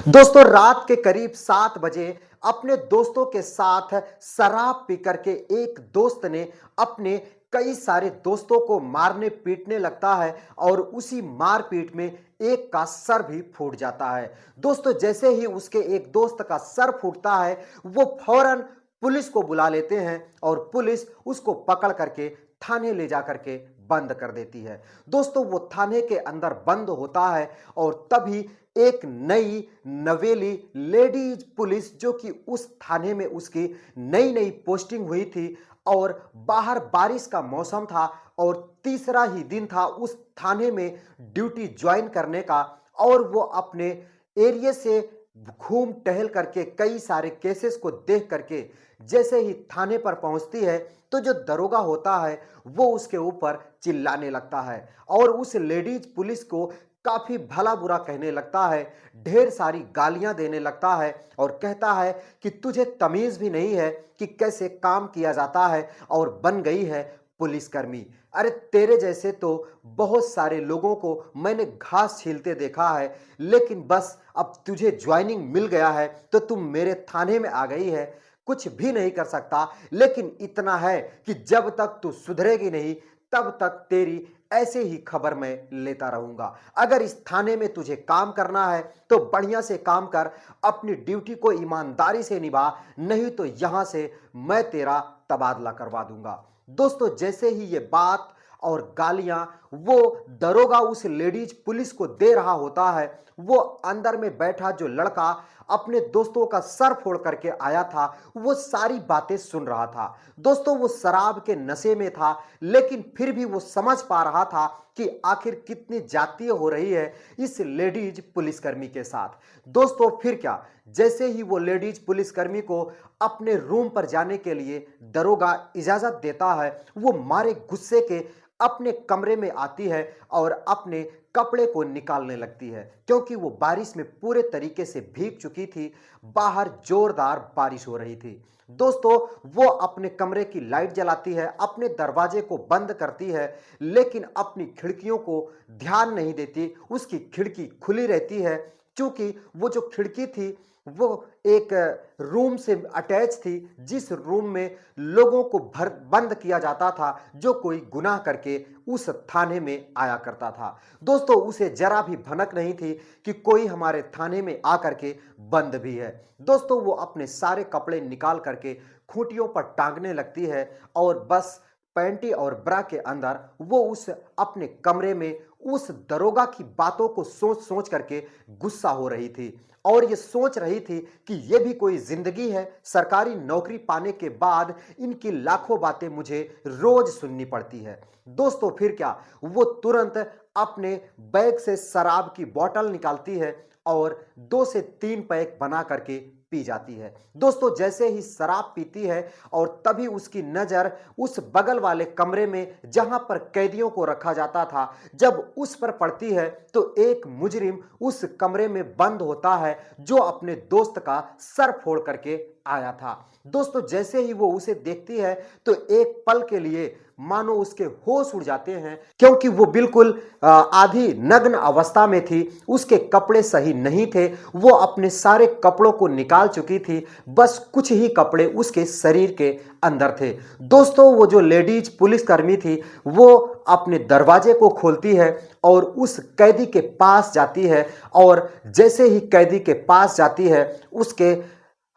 दोस्तों रात के करीब 7 बजे अपने दोस्तों के साथ शराब पी करके एक दोस्त ने अपने कई सारे दोस्तों को मारने पीटने लगता है और उसी मारपीट में एक का सर भी फूट जाता है। दोस्तों जैसे ही उसके एक दोस्त का सर फूटता है वो फौरन पुलिस को बुला लेते हैं और पुलिस उसको पकड़ करके थाने ले जा करके बंद कर देती है। दोस्तों वो थाने के अंदर बंद होता है और तभी एक नई नवेली लेडीज पुलिस जो कि उस थाने में उसकी नई नई पोस्टिंग हुई थी और बाहर बारिश का मौसम था और तीसरा ही दिन था उस थाने में ड्यूटी ज्वाइन करने का और वो अपने एरिया से घूम टहल करके कई सारे केसेस को देख करके जैसे ही थाने पर पहुंचती है तो जो दरोगा होता है वो उसके ऊपर चिल्लाने लगता है और उस लेडीज पुलिस को काफी भला बुरा कहने लगता है, ढेर सारी गालियां देने लगता है और कहता है कि तुझे तमीज भी नहीं है कि कैसे काम किया जाता है और बन गई है पुलिसकर्मी। अरे तेरे जैसे तो बहुत सारे लोगों को मैंने घास छीलते देखा है, लेकिन बस अब तुझे ज्वाइनिंग मिल गया है तो तुम मेरे थाने में आ गई है, कुछ भी नहीं कर सकता। लेकिन इतना है कि जब तक तू सुधरेगी नहीं तब तक तेरी ऐसे ही खबर मैं लेता रहूंगा। अगर इस थाने में तुझे काम करना है तो बढ़िया से काम कर, अपनी ड्यूटी को ईमानदारी से निभा, नहीं तो यहां से मैं तेरा तबादला करवा दूंगा। दोस्तों जैसे ही ये बात और गालियां वो दरोगा उस लेडीज पुलिस को दे रहा होता है, वो अंदर में बैठा जो लड़का अपने दोस्तों का सर फोड़ करके आया था वो सारी बातें सुन रहा था। दोस्तों वो शराब के नशे में था, लेकिन फिर भी वो समझ पा रहा था कि आखिर कितनी जातीय हो रही है इस लेडीज पुलिसकर्मी के साथ। दोस्तों फिर क्या, जैसे ही वो लेडीज पुलिसकर्मी को अपने रूम पर जाने के लिए दरोगा इजाजत देता है, वो मारे गुस्से के अपने कमरे में आती है और अपने कपड़े को निकालने लगती है क्योंकि वो बारिश में पूरे तरीके से भीग चुकी थी। बाहर जोरदार बारिश हो रही थी। दोस्तों वो अपने कमरे की लाइट जलाती है, अपने दरवाजे को बंद करती है, लेकिन अपनी खिड़कियों को ध्यान नहीं देती। उसकी खिड़की खुली रहती है क्योंकि वो जो खिड़की थी वो एक रूम से अटैच थी, जिस रूम में लोगों को भर बंद किया जाता था जो कोई गुनाह करके उस थाने में आया करता था। दोस्तों उसे जरा भी भनक नहीं थी कि कोई हमारे थाने में आकर के बंद भी है। दोस्तों वो अपने सारे कपड़े निकाल करके खूंटियों पर टांगने लगती है और बस पैंटी और ब्रा के अंदर वो उस अपने कमरे में उस दरोगा की बातों को सोच सोच करके गुस्सा हो रही थी और ये सोच रही थी कि ये भी कोई जिंदगी है। सरकारी नौकरी पाने के बाद इनकी लाखों बातें मुझे रोज सुननी पड़ती है। दोस्तों फिर क्या, वो तुरंत अपने बैग से शराब की बोतल निकालती है और 2 से 3 पैक बना करके पी जाती है। दोस्तों जैसे ही शराब पीती है और तभी उसकी नजर उस बगल वाले कमरे में जहां पर कैदियों को रखा जाता था, जब उस पर पड़ती है तो एक मुजरिम उस कमरे में बंद होता है जो अपने दोस्त का सर फोड़ करके आया था। दोस्तों जैसे ही वो उसे देखती है तो एक पल के लिए मानो उसके होश उड़ जाते हैं क्योंकि वो बिल्कुल आधी नग्न अवस्था में थी, उसके कपड़े सही नहीं थे, वो अपने सारे कपड़ों को निकाल चुकी थी, बस कुछ ही कपड़े उसके शरीर के अंदर थे। दोस्तों वो जो लेडीज पुलिसकर्मी थी वो अपने दरवाजे को खोलती है और उस कैदी के पास जाती है और जैसे ही कैदी के पास जाती है उसके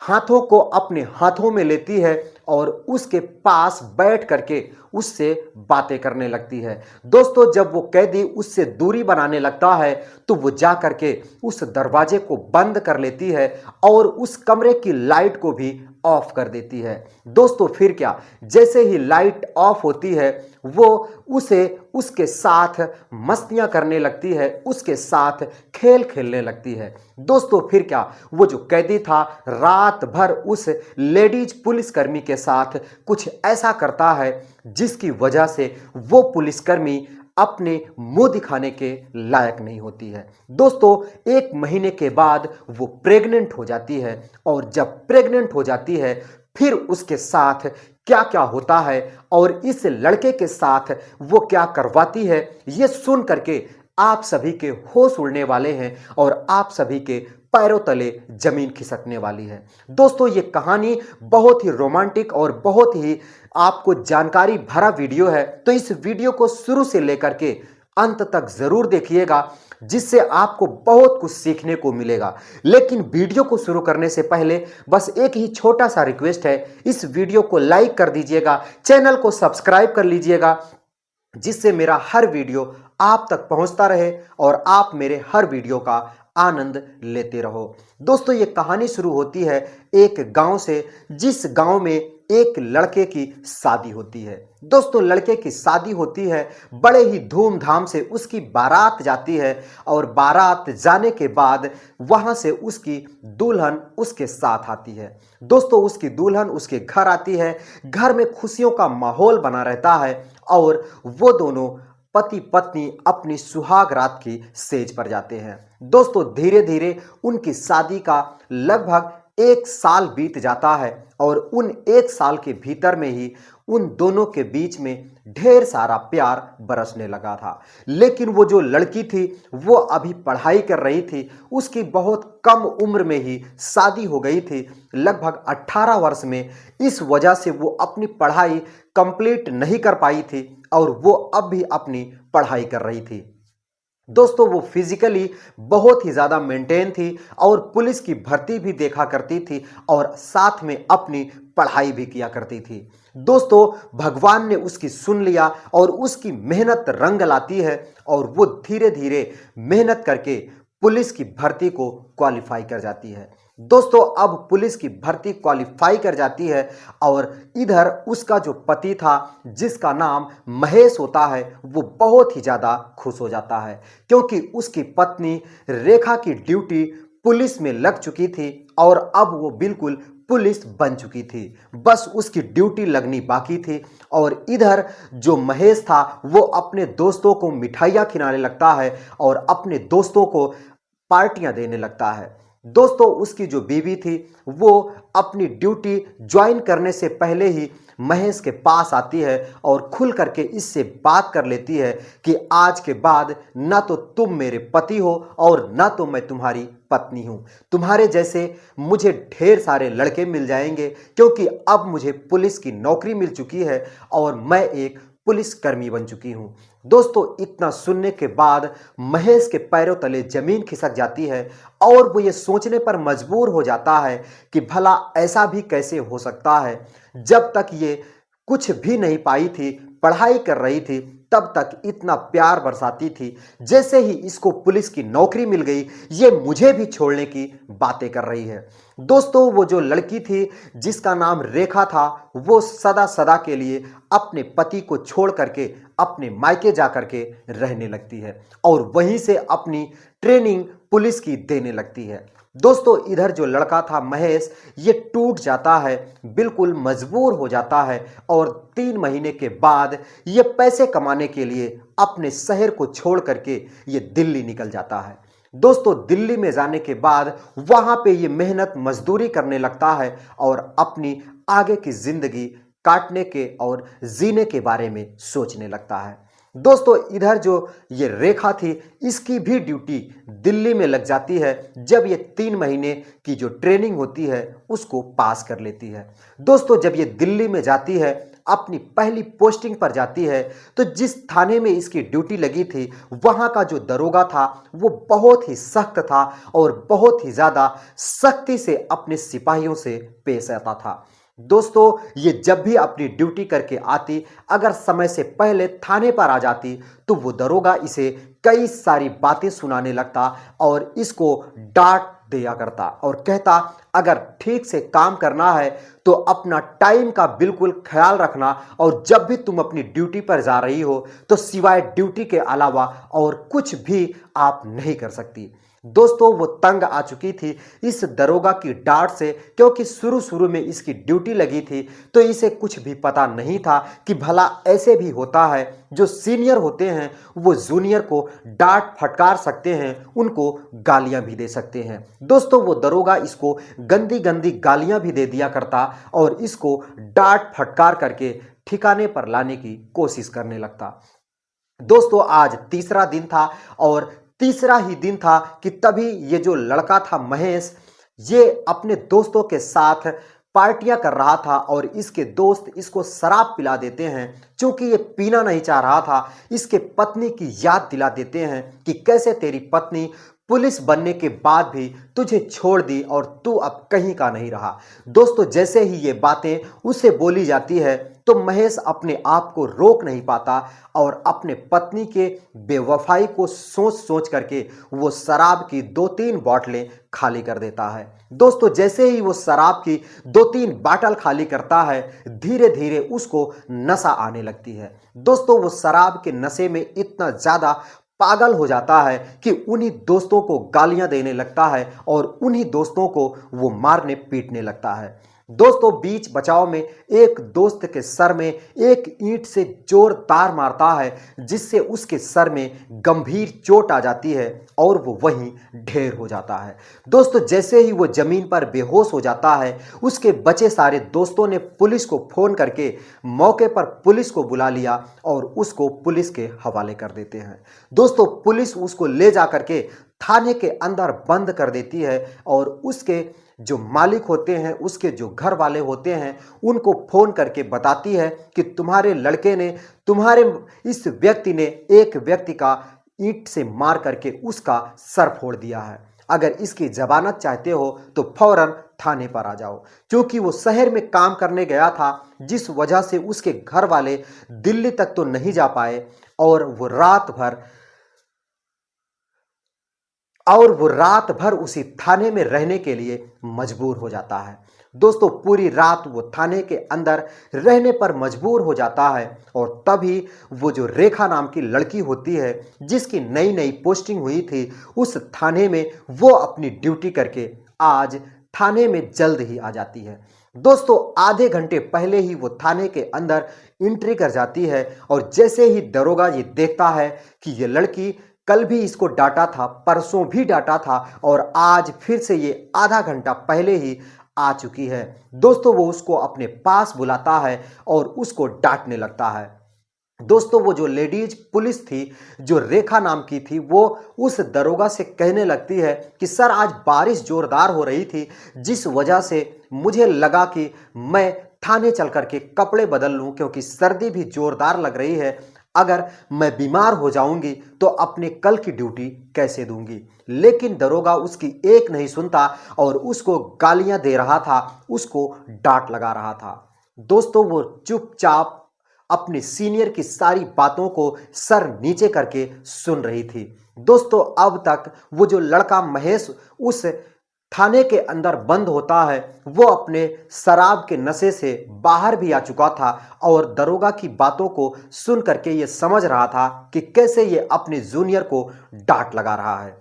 हाथों को अपने हाथों में लेती है और उसके पास बैठ करके उससे बातें करने लगती है। दोस्तों जब वो कैदी उससे दूरी बनाने लगता है तो वो जा करके उस दरवाजे को बंद कर लेती है और उस कमरे की लाइट को भी ऑफ कर देती है। दोस्तों फिर क्या, जैसे ही लाइट ऑफ होती है वो उसे उसके साथ मस्तियां करने लगती है, उसके साथ खेल खेलने लगती है। दोस्तों फिर क्या, वो जो कैदी था रात भर उस लेडीज पुलिसकर्मी के साथ कुछ ऐसा करता है जिसकी वजह से वो पुलिसकर्मी अपने मुंह दिखाने के लायक नहीं होती है। दोस्तों 1 महीने के बाद वो प्रेग्नेंट हो जाती है और जब प्रेग्नेंट हो जाती है फिर उसके साथ क्या क्या होता है और इस लड़के के साथ वो क्या करवाती है, ये सुन करके आप सभी के होश उड़ने वाले हैं और आप सभी के पैरों तले जमीन खिसकने वाली है। दोस्तों, ये कहानी बहुत ही रोमांटिक और बहुत ही आपको जानकारी भरा वीडियो है, तो इस वीडियो को शुरू से लेकर के अंत तक जरूर देखिएगा, जिससे आपको बहुत कुछ सीखने को मिलेगा। लेकिन वीडियो को शुरू करने से पहले बस एक ही छोटा सा रिक्वेस्ट है, इस वीडियो को लाइक कर दीजिएगा, चैनल को सब्सक्राइब कर लीजिएगा, जिससे मेरा हर वीडियो आप तक पहुंचता रहे और आप मेरे हर वीडियो का आनंद लेते रहो। दोस्तों, ये कहानी शुरू होती है एक गांव से, जिस गांव में एक लड़के की शादी होती है। दोस्तों, लड़के की शादी होती है, बड़े ही धूमधाम से उसकी बारात जाती है और बारात जाने के बाद वहां से उसकी दुल्हन उसके साथ आती है। दोस्तों, उसकी दुल्हन उसके घर आती है, घर में खुशियों का माहौल बना रहता है और वो दोनों पति पत्नी अपनी सुहाग रात की सेज पर जाते हैं। दोस्तों, धीरे धीरे उनकी शादी का लगभग 1 साल बीत जाता है और उन 1 साल के भीतर में ही उन दोनों के बीच में ढेर सारा प्यार बरसने लगा था। लेकिन वो जो लड़की थी वो अभी पढ़ाई कर रही थी, उसकी बहुत कम उम्र में ही शादी हो गई थी, लगभग 18 वर्ष में। इस वजह से वो अपनी पढ़ाई कंप्लीट नहीं कर पाई थी और वो अब भी अपनी पढ़ाई कर रही थी। दोस्तों, वो फिजिकली बहुत ही ज़्यादा मेंटेन थी और पुलिस की भर्ती भी देखा करती थी और साथ में अपनी पढ़ाई भी किया करती थी। दोस्तों, भगवान ने उसकी सुन लिया और उसकी मेहनत रंग लाती है और वो धीरे धीरे मेहनत करके पुलिस की भर्ती को क्वालिफाई कर जाती है। दोस्तों, अब पुलिस की भर्ती क्वालिफाई कर जाती है और इधर उसका जो पति था, जिसका नाम महेश होता है, वो बहुत ही ज़्यादा खुश हो जाता है, क्योंकि उसकी पत्नी रेखा की ड्यूटी पुलिस में लग चुकी थी और अब वो बिल्कुल पुलिस बन चुकी थी। बस उसकी ड्यूटी लगनी बाकी थी। और इधर जो महेश था वो अपने दोस्तों को मिठाइयाँ खिलाने लगता है और अपने दोस्तों को पार्टियां देने लगता है। दोस्तों, उसकी जो बीवी थी वो अपनी ड्यूटी ज्वाइन करने से पहले ही महेश के पास आती है और खुल करके इससे बात कर लेती है कि आज के बाद ना तो तुम मेरे पति हो और ना तो मैं तुम्हारी पत्नी हूं। तुम्हारे जैसे मुझे ढेर सारे लड़के मिल जाएंगे, क्योंकि अब मुझे पुलिस की नौकरी मिल चुकी है और मैं एक पुलिसकर्मी बन चुकी हूं। दोस्तों, इतना सुनने के बाद महेश के पैरों तले जमीन खिसक जाती है और वो ये सोचने पर मजबूर हो जाता है कि भला ऐसा भी कैसे हो सकता है। जब तक ये कुछ भी नहीं पाई थी, पढ़ाई कर रही थी, तब तक इतना प्यार बरसाती थी। जैसे ही इसको पुलिस की नौकरी मिल गई, ये मुझे भी छोड़ने की बातें कर रही है। दोस्तों, वो जो लड़की थी जिसका नाम रेखा था, वो सदा सदा के लिए अपने पति को छोड़ करके अपने मायके जा करके रहने लगती है और वहीं से अपनी ट्रेनिंग पुलिस की देने लगती है। दोस्तों, इधर जो लड़का था महेश, ये टूट जाता है, बिल्कुल मजबूर हो जाता है और 3 महीने के बाद ये पैसे कमाने के लिए अपने शहर को छोड़ करके ये दिल्ली निकल जाता है। दोस्तों, दिल्ली में जाने के बाद वहां पे ये मेहनत मजदूरी करने लगता है और अपनी आगे की जिंदगी काटने के और जीने के बारे में सोचने लगता है। दोस्तों, इधर जो ये रेखा थी, इसकी भी ड्यूटी दिल्ली में लग जाती है जब ये 3 महीने की जो ट्रेनिंग होती है उसको पास कर लेती है। दोस्तों, जब ये दिल्ली में जाती है, अपनी पहली पोस्टिंग पर जाती है, तो जिस थाने में इसकी ड्यूटी लगी थी वहाँ का जो दरोगा था वो बहुत ही सख्त था और बहुत ही ज़्यादा सख्ती से अपने सिपाहियों से पेश आता था। दोस्तों, ये जब भी अपनी ड्यूटी करके आती, अगर समय से पहले थाने पर आ जाती, तो वो दरोगा इसे कई सारी बातें सुनाने लगता और इसको डांट दिया करता और कहता, अगर ठीक से काम करना है तो अपना टाइम का बिल्कुल ख्याल रखना और जब भी तुम अपनी ड्यूटी पर जा रही हो तो सिवाय ड्यूटी के अलावा और कुछ भी आप नहीं कर सकती। दोस्तों, वो तंग आ चुकी थी इस दरोगा की डांट से, क्योंकि शुरू शुरू में इसकी ड्यूटी लगी थी तो इसे कुछ भी पता नहीं था कि भला ऐसे भी होता है, जो सीनियर होते हैं वो जूनियर को डांट फटकार सकते हैं, उनको गालियां भी दे सकते हैं। दोस्तों, वो दरोगा इसको गंदी गंदी गालियां भी दे दिया करता और इसको डांट फटकार करके ठिकाने पर लाने की कोशिश करने लगता। दोस्तों आज तीसरा दिन था और तीसरा ही दिन था कि तभी ये जो लड़का था महेश, ये अपने दोस्तों के साथ पार्टियां कर रहा था और इसके दोस्त इसको शराब पिला देते हैं। चूंकि ये पीना नहीं चाह रहा था, इसके पत्नी की याद दिला देते हैं कि कैसे तेरी पत्नी पुलिस बनने के बाद भी तुझे छोड़ दी और तू अब कहीं का नहीं रहा। दोस्तों जैसे ही ये बातें उसे बोली जाती है तो महेश अपने आप को रोक नहीं पाता और अपने पत्नी के बेवफाई को सोच सोच करके वो शराब की 2-3 बॉटलें खाली कर देता है। दोस्तों जैसे ही वो शराब की 2-3 बाटल खाली करता है, धीरे धीरे उसको नशा आने लगती है। दोस्तों वो शराब के नशे में इतना ज़्यादा पागल हो जाता है कि उन्हीं दोस्तों को गालियां देने लगता है और उन्हीं दोस्तों को वो मारने पीटने लगता है। दोस्तों बीच बचाव में एक दोस्त के सर में एक ईंट से जोरदार मारता है, जिससे उसके सर में गंभीर चोट आ जाती है और वो वहीं ढेर हो जाता है। दोस्तों जैसे ही वो जमीन पर बेहोश हो जाता है, उसके बचे सारे दोस्तों ने पुलिस को फोन करके मौके पर पुलिस को बुला लिया और उसको पुलिस के हवाले कर देते हैं। दोस्तों पुलिस उसको ले जा करके थाने के अंदर बंद कर देती है और उसके जो मालिक होते हैं, उसके जो घर वाले होते हैं, उनको फोन करके बताती है कि तुम्हारे लड़के ने, तुम्हारे इस व्यक्ति ने एक व्यक्ति का ईंट से मार करके उसका सर फोड़ दिया है। अगर इसकी जमानत चाहते हो तो फौरन थाने पर आ जाओ। क्योंकि वो शहर में काम करने गया था, जिस वजह से उसके घर वाले दिल्ली तक तो नहीं जा पाए और वो रात भर उसी थाने में रहने के लिए मजबूर हो जाता है। दोस्तों पूरी रात वो थाने के अंदर रहने पर मजबूर हो जाता है और तभी वो जो रेखा नाम की लड़की होती है, जिसकी नई नई पोस्टिंग हुई थी उस थाने में, वो अपनी ड्यूटी करके आज थाने में जल्द ही आ जाती है। दोस्तों आधे घंटे पहले ही वो थाने के अंदर एंट्री कर जाती है और जैसे ही दरोगा ये देखता है कि ये लड़की कल भी इसको डांटा था, परसों भी डांटा था और आज फिर से ये आधा घंटा पहले ही आ चुकी है, दोस्तों वो उसको अपने पास बुलाता है और उसको डांटने लगता है। दोस्तों वो जो लेडीज पुलिस थी, जो रेखा नाम की थी, वो उस दरोगा से कहने लगती है कि सर आज बारिश जोरदार हो रही थी, जिस वजह से मुझे लगा कि मैं थाने चल करके कपड़े बदल लूं, क्योंकि सर्दी भी जोरदार लग रही है। अगर मैं बीमार हो जाऊंगी तो अपने कल की ड्यूटी कैसे दूंगी। लेकिन दरोगा उसकी एक नहीं सुनता और उसको गालियां दे रहा था, उसको डांट लगा रहा था। दोस्तों वो चुपचाप अपने सीनियर की सारी बातों को सर नीचे करके सुन रही थी। दोस्तों अब तक वो जो लड़का महेश उस थाने के अंदर बंद होता है, वो अपने शराब के नशे से बाहर भी आ चुका था और दरोगा की बातों को सुन करके ये समझ रहा था कि कैसे ये अपने जूनियर को डांट लगा रहा है।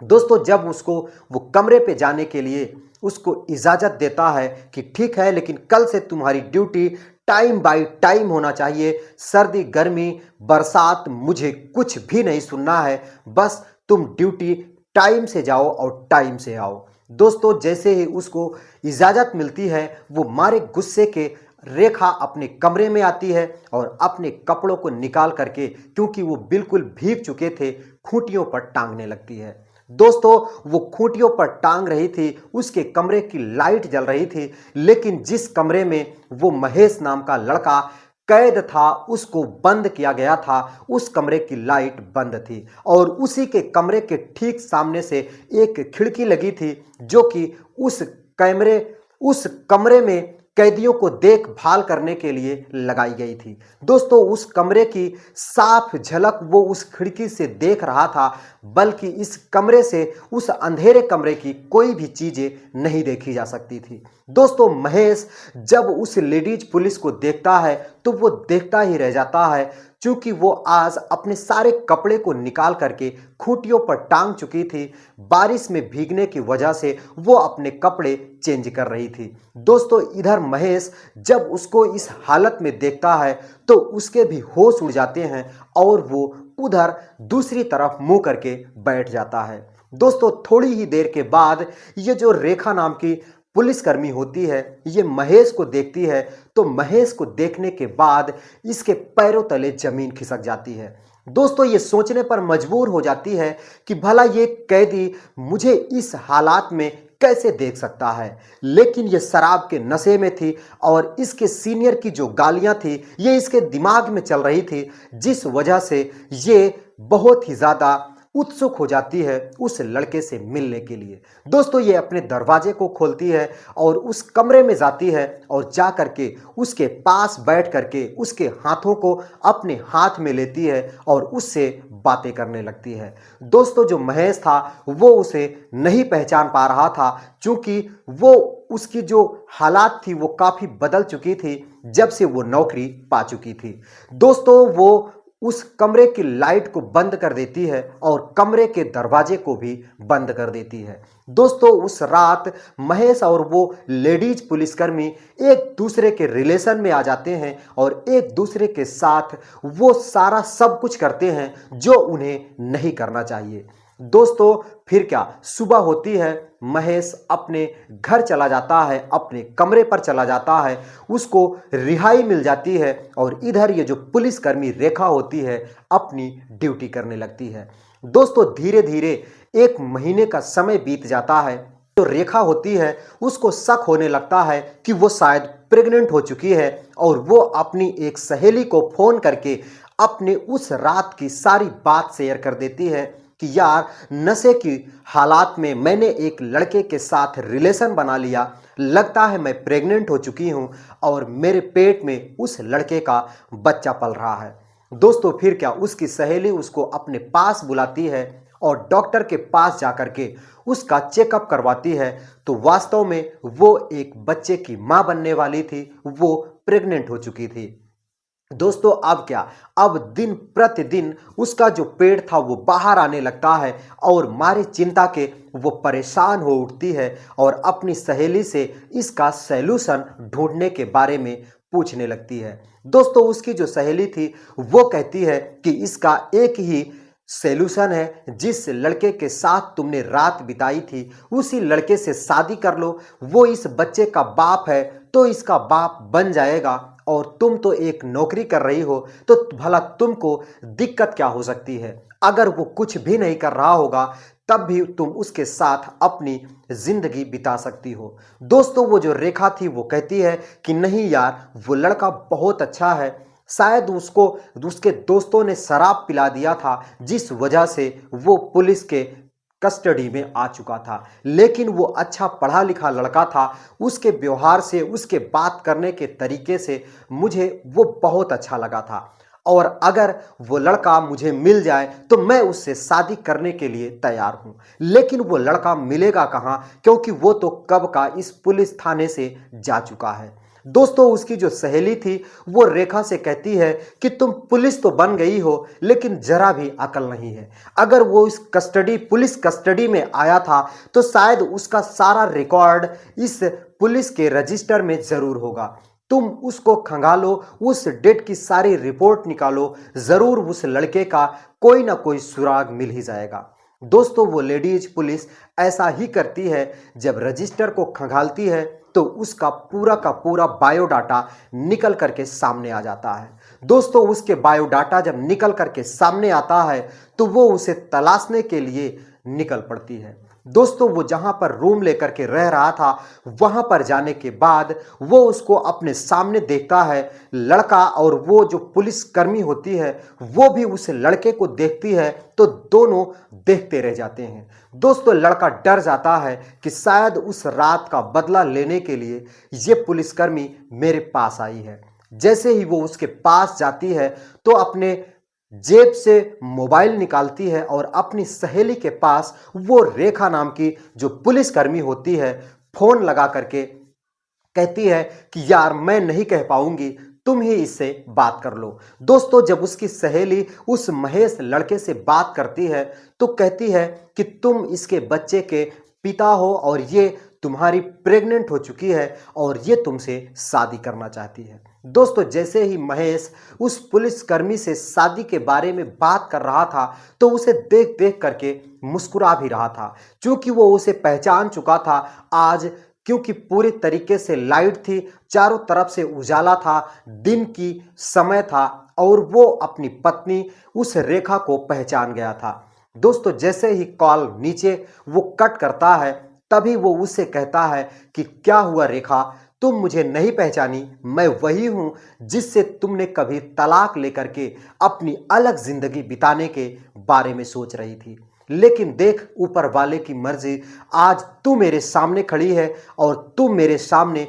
दोस्तों जब उसको वो कमरे पे जाने के लिए उसको इजाजत देता है कि ठीक है, लेकिन कल से तुम्हारी ड्यूटी टाइम बाय टाइम होना चाहिए, सर्दी गर्मी बरसात मुझे कुछ भी नहीं सुनना है, बस तुम ड्यूटी टाइम से जाओ और टाइम से आओ। दोस्तों जैसे ही उसको इजाजत मिलती है, वो मारे गुस्से के रेखा अपने कमरे में आती है और अपने कपड़ों को निकाल करके, क्योंकि वो बिल्कुल भीग चुके थे, खूंटियों पर टांगने लगती है। दोस्तों वो खूंटियों पर टांग रही थी, उसके कमरे की लाइट जल रही थी, लेकिन जिस कमरे में वो महेश नाम का लड़का कैद था, उसको बंद किया गया था, उस कमरे की लाइट बंद थी और उसी के कमरे के ठीक सामने से एक खिड़की लगी थी, जो कि उस कमरे में कैदियों को देखभाल करने के लिए लगाई गई थी। दोस्तों उस कमरे की साफ झलक वो उस खिड़की से देख रहा था, बल्कि इस कमरे से उस अंधेरे कमरे की कोई भी चीजें नहीं देखी जा सकती थी। दोस्तों महेश जब उस लेडीज पुलिस को देखता है तो वो देखता ही रह जाता है, क्योंकि वो आज अपने सारे कपड़े को निकाल करके खूंटियों पर टांग चुकी थी। बारिश में भीगने की वजह से वो अपने कपड़े चेंज कर रही थी। दोस्तों इधर महेश जब उसको इस हालत में देखता है तो उसके भी होश उड़ जाते हैं और वो उधर दूसरी तरफ मुंह करके बैठ जाता है। दोस्तों थोड़ी ही देर के बाद ये जो रेखा नाम की पुलिसकर्मी होती है, ये महेश को देखती है, तो महेश को देखने के बाद इसके पैरों तले जमीन खिसक जाती है। दोस्तों, ये सोचने पर मजबूर हो जाती है कि भला ये कैदी मुझे इस हालात में कैसे देख सकता है। लेकिन ये शराब के नशे में थी और इसके सीनियर की जो गालियां थी ये इसके दिमाग में चल रही थी, जिस वजह से ये बहुत ही ज़्यादा उत्सुक हो जाती है उस लड़के से मिलने के लिए। दोस्तों, ये अपने दरवाजे को खोलती है और उस कमरे में जाती है और जा करके उसके पास बैठ करके उसके हाथों को अपने हाथ में लेती है और उससे बातें करने लगती है। दोस्तों, जो महेश था वो उसे नहीं पहचान पा रहा था, क्योंकि वो उसकी जो हालात थी वो काफ़ी बदल चुकी थी जब से वो नौकरी पा चुकी थी। दोस्तों, वो उस कमरे की लाइट को बंद कर देती है और कमरे के दरवाजे को भी बंद कर देती है। दोस्तों, उस रात महेश और वो लेडीज पुलिसकर्मी एक दूसरे के रिलेशन में आ जाते हैं और एक दूसरे के साथ वो सारा सब कुछ करते हैं जो उन्हें नहीं करना चाहिए। दोस्तों, फिर क्या, सुबह होती है, महेश अपने घर चला जाता है, अपने कमरे पर चला जाता है, उसको रिहाई मिल जाती है और इधर ये जो पुलिसकर्मी रेखा होती है अपनी ड्यूटी करने लगती है। दोस्तों, धीरे धीरे 1 महीने का समय बीत जाता है। जो रेखा होती है उसको शक होने लगता है कि वो शायद प्रेग्नेंट हो चुकी है और वो अपनी एक सहेली को फोन करके अपने उस रात की सारी बात शेयर कर देती है कि यार, नशे की हालात में मैंने एक लड़के के साथ रिलेशन बना लिया, लगता है मैं प्रेग्नेंट हो चुकी हूं और मेरे पेट में उस लड़के का बच्चा पल रहा है। दोस्तों, फिर क्या, उसकी सहेली उसको अपने पास बुलाती है और डॉक्टर के पास जाकर के उसका चेकअप करवाती है, तो वास्तव में वो एक बच्चे की मां बनने वाली थी, वो प्रेग्नेंट हो चुकी थी। दोस्तों, अब क्या, अब दिन प्रतिदिन उसका जो पेट था वो बाहर आने लगता है और मारे चिंता के वो परेशान हो उठती है और अपनी सहेली से इसका सैल्यूशन ढूंढने के बारे में पूछने लगती है। दोस्तों, उसकी जो सहेली थी वो कहती है कि इसका एक ही सैल्यूशन है, जिस लड़के के साथ तुमने रात बिताई थी उसी लड़के से शादी कर लो, वो इस बच्चे का बाप है तो इसका बाप बन जाएगा और तुम तो एक नौकरी कर रही हो, तो भला तुमको दिक्कत क्या हो सकती है। अगर वो कुछ भी नहीं कर रहा होगा तब भी तुम उसके साथ अपनी जिंदगी बिता सकती हो। दोस्तों, वो जो रेखा थी वो कहती है कि नहीं यार, वो लड़का बहुत अच्छा है, शायद उसको उसके दोस्तों ने शराब पिला दिया था जिस वजह से वो पुलिस के कस्टडी में आ चुका था, लेकिन वो अच्छा पढ़ा लिखा लड़का था, उसके व्यवहार से, उसके बात करने के तरीके से मुझे वो बहुत अच्छा लगा था और अगर वो लड़का मुझे मिल जाए तो मैं उससे शादी करने के लिए तैयार हूं। लेकिन वो लड़का मिलेगा कहां, क्योंकि वो तो कब का इस पुलिस थाने से जा चुका है। दोस्तों, उसकी जो सहेली थी वो रेखा से कहती है कि तुम पुलिस तो बन गई हो लेकिन जरा भी अकल नहीं है। अगर वो इस पुलिस कस्टडी में आया था तो शायद उसका सारा रिकॉर्ड इस पुलिस के रजिस्टर में जरूर होगा। तुम उसको खंगालो, उस डेट की सारी रिपोर्ट निकालो, जरूर उस लड़के का कोई ना कोई सुराग मिल ही जाएगा। दोस्तों, वो लेडीज पुलिस ऐसा ही करती है, जब रजिस्टर को खंगालती है तो उसका पूरा का पूरा बायोडाटा निकल करके सामने आ जाता है। दोस्तों, उसके बायोडाटा जब निकल करके सामने आता है तो वो उसे तलाशने के लिए निकल पड़ती है। दोस्तों, वो जहां पर रूम लेकर के रह रहा था वहां पर जाने के बाद वो उसको अपने सामने देखता है लड़का, और वो जो पुलिसकर्मी होती है वो भी उस लड़के को देखती है, तो दोनों देखते रह जाते हैं। दोस्तों, लड़का डर जाता है कि शायद उस रात का बदला लेने के लिए ये पुलिसकर्मी मेरे पास आई है। जैसे ही वो उसके पास जाती है तो अपने जेब से मोबाइल निकालती है और अपनी सहेली के पास वो रेखा नाम की जो पुलिसकर्मी होती है फोन लगा करके कहती है कि यार, मैं नहीं कह पाऊंगी, तुम ही इससे बात कर लो। दोस्तों, जब उसकी सहेली उस महेश लड़के से बात करती है तो कहती है कि तुम इसके बच्चे के पिता हो और ये तुम्हारी प्रेग्नेंट हो चुकी है और ये तुमसे शादी करना चाहती है। दोस्तों, जैसे ही महेश उस पुलिसकर्मी से शादी के बारे में बात कर रहा था तो उसे देख देख करके मुस्कुरा भी रहा था, क्योंकि वो उसे पहचान चुका था आज क्योंकि पूरे तरीके से लाइट थी, चारों तरफ से उजाला था, दिन की समय था और वो अपनी पत्नी उस रेखा को पहचान गया था। दोस्तों, जैसे ही कॉल नीचे वो कट करता है, तभी वो उससे कहता है कि क्या हुआ रेखा, तुम मुझे नहीं पहचानी? मैं वही हूं जिससे तुमने कभी तलाक लेकर के अपनी अलग जिंदगी बिताने के बारे में सोच रही थी। लेकिन देख ऊपर वाले की मर्जी, आज तू मेरे सामने खड़ी है और तू मेरे सामने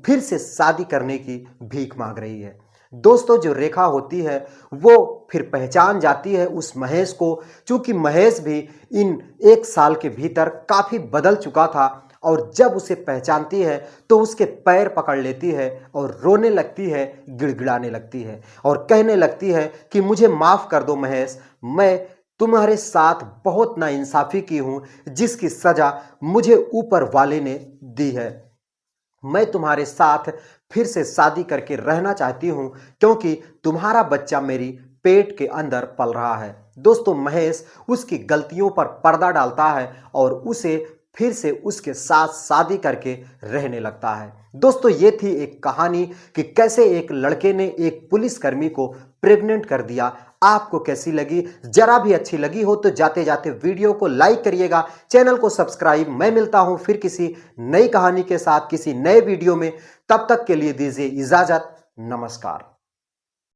फिर से शादी करने की भीख मांग रही है। दोस्तों, जो रेखा होती है वो फिर पहचान जाती है उस महेश को, क्योंकि महेश भी इन 1 साल के भीतर काफी बदल चुका था। और जब उसे पहचानती है तो उसके पैर पकड़ लेती है और रोने लगती है, गिड़गिड़ाने लगती है और कहने लगती है कि मुझे माफ कर दो महेश, मैं तुम्हारे साथ बहुत नाइंसाफी की हूं, जिसकी सजा मुझे ऊपर वाले ने दी है। मैं तुम्हारे साथ फिर से शादी करके रहना चाहती हूं, क्योंकि तुम्हारा बच्चा मेरी पेट के अंदर पल रहा है। दोस्तों, महेश उसकी गलतियों पर पर्दा डालता है और उसे फिर से उसके साथ शादी करके रहने लगता है। दोस्तों, ये थी एक कहानी कि कैसे एक लड़के ने एक पुलिसकर्मी को प्रेग्नेंट कर दिया। आपको कैसी लगी? जरा भी अच्छी लगी हो तो जाते जाते वीडियो को लाइक करिएगा, चैनल को सब्सक्राइब। मैं मिलता हूं फिर किसी नई कहानी के साथ किसी नए वीडियो में। तब तक के लिए दीजिए इजाजत। नमस्कार।